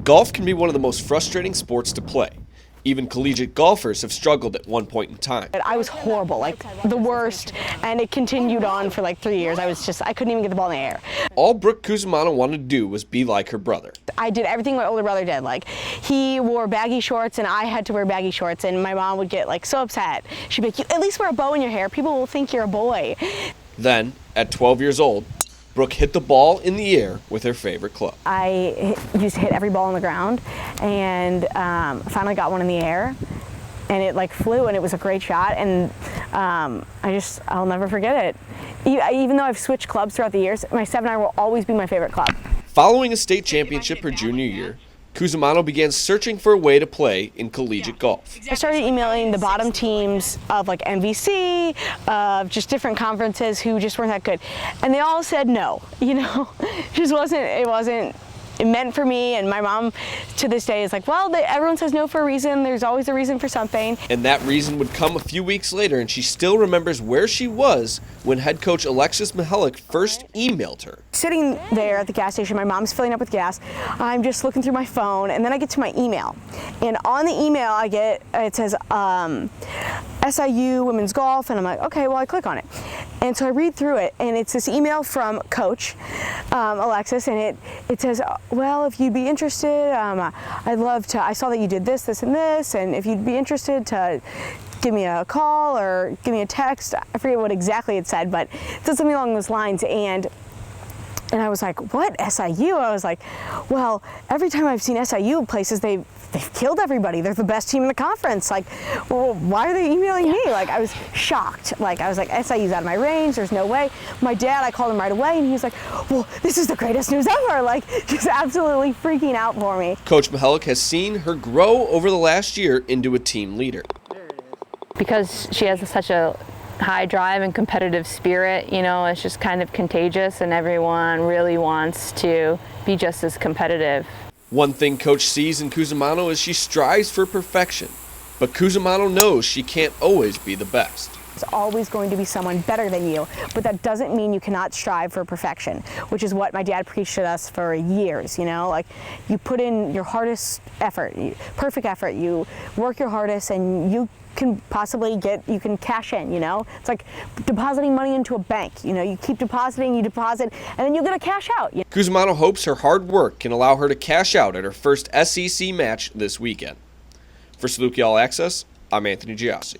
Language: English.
Golf can be one of the most frustrating sports to play. Even collegiate golfers have struggled at one point in time. I was horrible, like the worst, and it continued on for like 3 years. I couldn't even get the ball in the air. All Brooke Cusumano wanted to do was be like her brother. I did everything my older brother did. Like, he wore baggy shorts and I had to wear baggy shorts, and my mom would get like so upset. She'd be like, "You at least wear a bow in your hair. People will think you're a boy." Then, at 12 years old, Brooke hit the ball in the air with her favorite club. I used to hit every ball on the ground, and finally got one in the air, and it like flew, and it was a great shot, and I'll never forget it. Even though I've switched clubs throughout the years, my 7-iron will always be my favorite club. Following a state championship her junior year, Cusumano began searching for a way to play in collegiate golf. I started emailing the bottom teams of like MVC, of just different conferences who just weren't that good. And they all said no, it wasn't meant for me. And my mom to this day is like, well, everyone says no for a reason. There's always a reason for something. And that reason would come a few weeks later, and she still remembers where she was when head coach Alexis Mihalik first emailed her. Sitting there at the gas station, my mom's filling up with gas. I'm just looking through my phone, and then I get to my email. And on the email it says SIU women's golf, and I'm like, okay, well, I click on it. And so I read through it, and it's this email from Coach Alexis, and it says, well, if you'd be interested, I'd love to, I saw that you did this, this, and this, and if you'd be interested to give me a call or give me a text. I forget what exactly it said, but it said something along those lines. And I was like, what, SIU? I was like, well, every time I've seen SIU places, they've killed everybody. They're the best team in the conference. Like, well, why are they emailing me? Like, I was shocked. Like, I was like, SIU's out of my range. There's no way. My dad, I called him right away, and he was like, well, this is the greatest news ever. Like, just absolutely freaking out for me. Coach Mihalik has seen her grow over the last year into a team leader. Because she has such a high drive and competitive spirit, it's just kind of contagious, and everyone really wants to be just as competitive. One thing Coach sees in Cusumano is she strives for perfection, but Cusumano knows she can't always be the best. There's always going to be someone better than you, but that doesn't mean you cannot strive for perfection, which is what my dad preached to us for years, like you put in your hardest effort, perfect effort, you work your hardest, and you can possibly you can cash in, It's like depositing money into a bank, you keep depositing, you deposit, and then you're gonna cash out. Cusumano hopes her hard work can allow her to cash out at her first SEC match this weekend. For Saluki All Access, I'm Anthony Giassi.